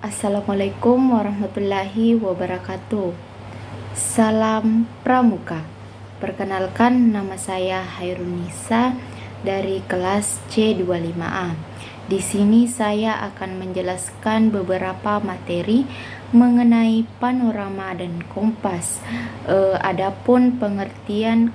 Assalamualaikum warahmatullahi wabarakatuh. Salam Pramuka. Perkenalkan, nama saya Hairunisa dari kelas C25A. Di sini saya akan menjelaskan beberapa materi mengenai panorama dan kompas. Adapun pengertian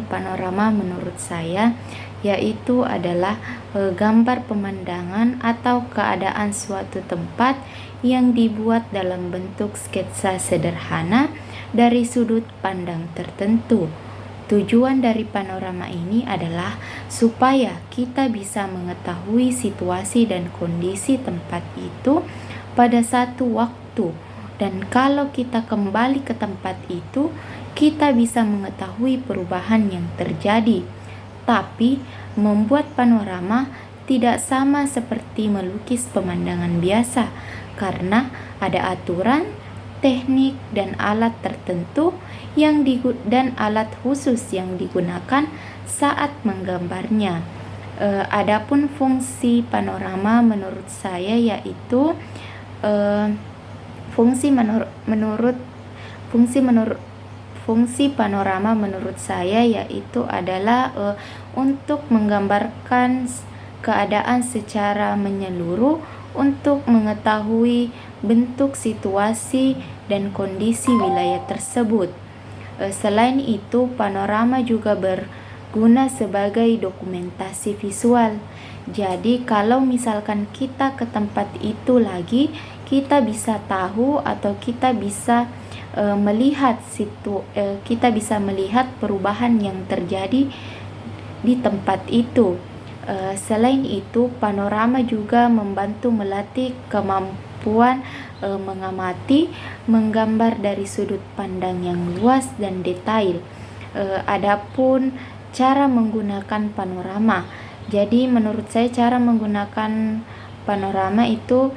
panorama menurut saya yaitu adalah gambar pemandangan atau keadaan suatu tempat yang dibuat dalam bentuk sketsa sederhana dari sudut pandang tertentu. Tujuan dari panorama ini adalah supaya kita bisa mengetahui situasi dan kondisi tempat itu pada satu waktu, dan kalau kita kembali ke tempat itu, kita bisa mengetahui perubahan yang terjadi. Tapi membuat panorama tidak sama seperti melukis pemandangan biasa, karena ada aturan, teknik, dan alat tertentu dan alat khusus yang digunakan saat menggambarnya. Adapun fungsi panorama menurut saya yaitu Fungsi panorama menurut saya yaitu adalah untuk menggambarkan keadaan secara menyeluruh untuk mengetahui bentuk, situasi, dan kondisi wilayah tersebut. Selain itu, panorama juga berguna sebagai dokumentasi visual. Jadi kalau misalkan kita ke tempat itu lagi, kita bisa tahu atau kita bisa melihat perubahan yang terjadi di tempat itu. Selain itu, panorama juga membantu melatih kemampuan mengamati, menggambar dari sudut pandang yang luas dan detail. Adapun cara menggunakan panorama. Jadi menurut saya cara menggunakan panorama itu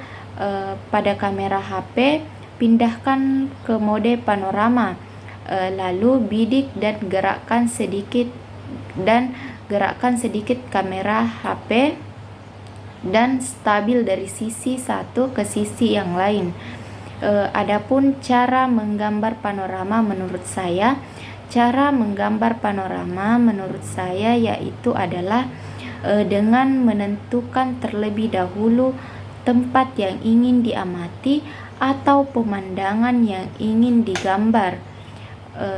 pada kamera HP, pindahkan ke mode panorama, lalu bidik dan gerakkan sedikit kamera HP dan stabil dari sisi satu ke sisi yang lain. Adapun cara menggambar panorama menurut saya yaitu adalah dengan menentukan terlebih dahulu tempat yang ingin diamati atau pemandangan yang ingin digambar.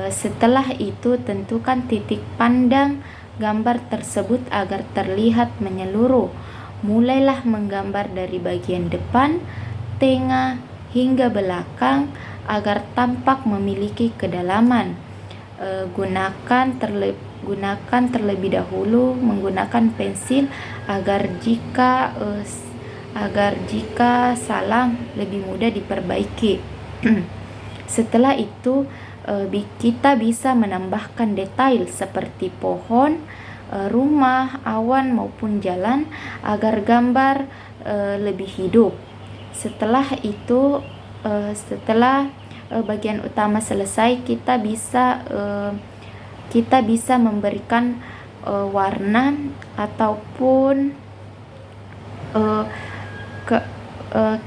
Setelah itu, tentukan titik pandang gambar tersebut agar terlihat menyeluruh. Mulailah menggambar dari bagian depan, tengah, hingga belakang agar tampak memiliki kedalaman. Gunakan terlebih dahulu menggunakan pensil agar jika salah lebih mudah diperbaiki. Setelah itu kita bisa menambahkan detail seperti pohon, rumah, awan maupun jalan agar gambar lebih hidup. Setelah bagian utama selesai, kita bisa memberikan warna ataupun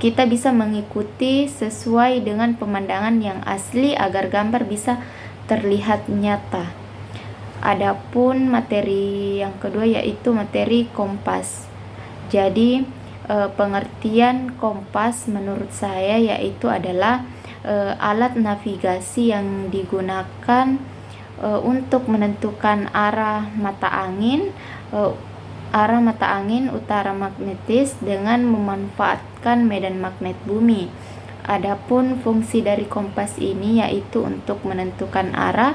kita bisa mengikuti sesuai dengan pemandangan yang asli agar gambar bisa terlihat nyata. Adapun materi yang kedua yaitu materi kompas. Jadi pengertian kompas menurut saya yaitu adalah alat navigasi yang digunakan untuk menentukan arah mata angin utara magnetis dengan memanfaatkan medan magnet bumi. Adapun fungsi dari kompas ini yaitu untuk menentukan arah,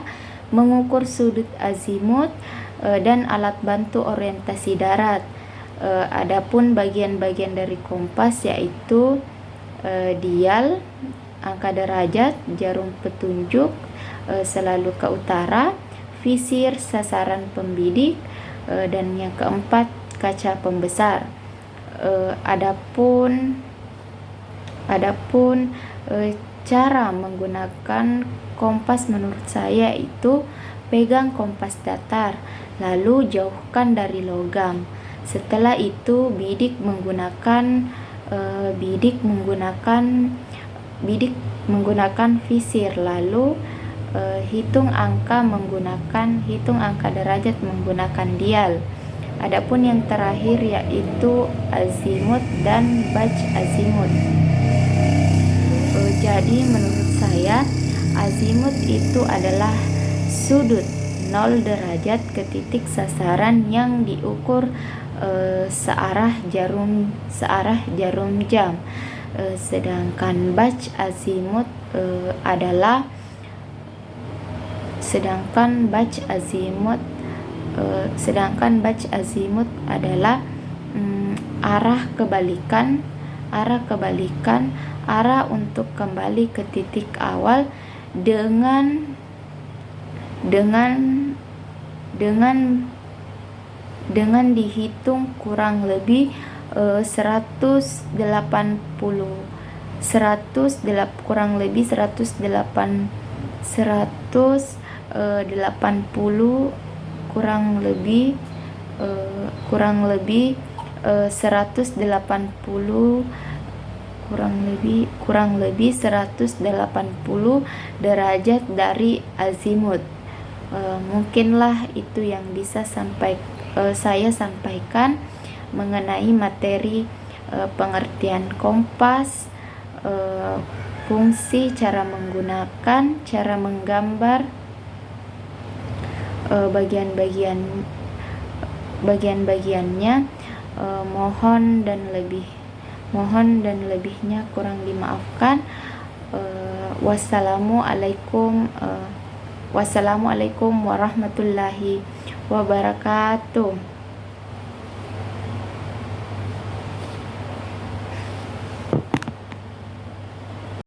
mengukur sudut azimut, dan alat bantu orientasi darat. Adapun bagian-bagian dari kompas yaitu dial, angka derajat, jarum petunjuk selalu ke utara, visir, sasaran pembidik, dan yang keempat kaca pembesar. Adapun cara menggunakan kompas menurut saya itu pegang kompas datar, lalu jauhkan dari logam. Setelah itu bidik menggunakan visir, lalu hitung angka derajat menggunakan dial. Adapun yang terakhir yaitu azimut dan baj azimut. Jadi menurut saya azimut itu adalah sudut 0 derajat ke titik sasaran yang diukur searah jarum jam. Sedangkan baj azimut adalah arah untuk kembali ke titik awal dengan dihitung kurang lebih 180 derajat dari azimut. Mungkinlah itu yang bisa saya sampaikan mengenai materi pengertian kompas, fungsi, cara menggunakan, cara menggambar, bagian-bagiannya. Mohon dan lebihnya kurang dimaafkan. Wassalamualaikum warahmatullahi wabarakatuh.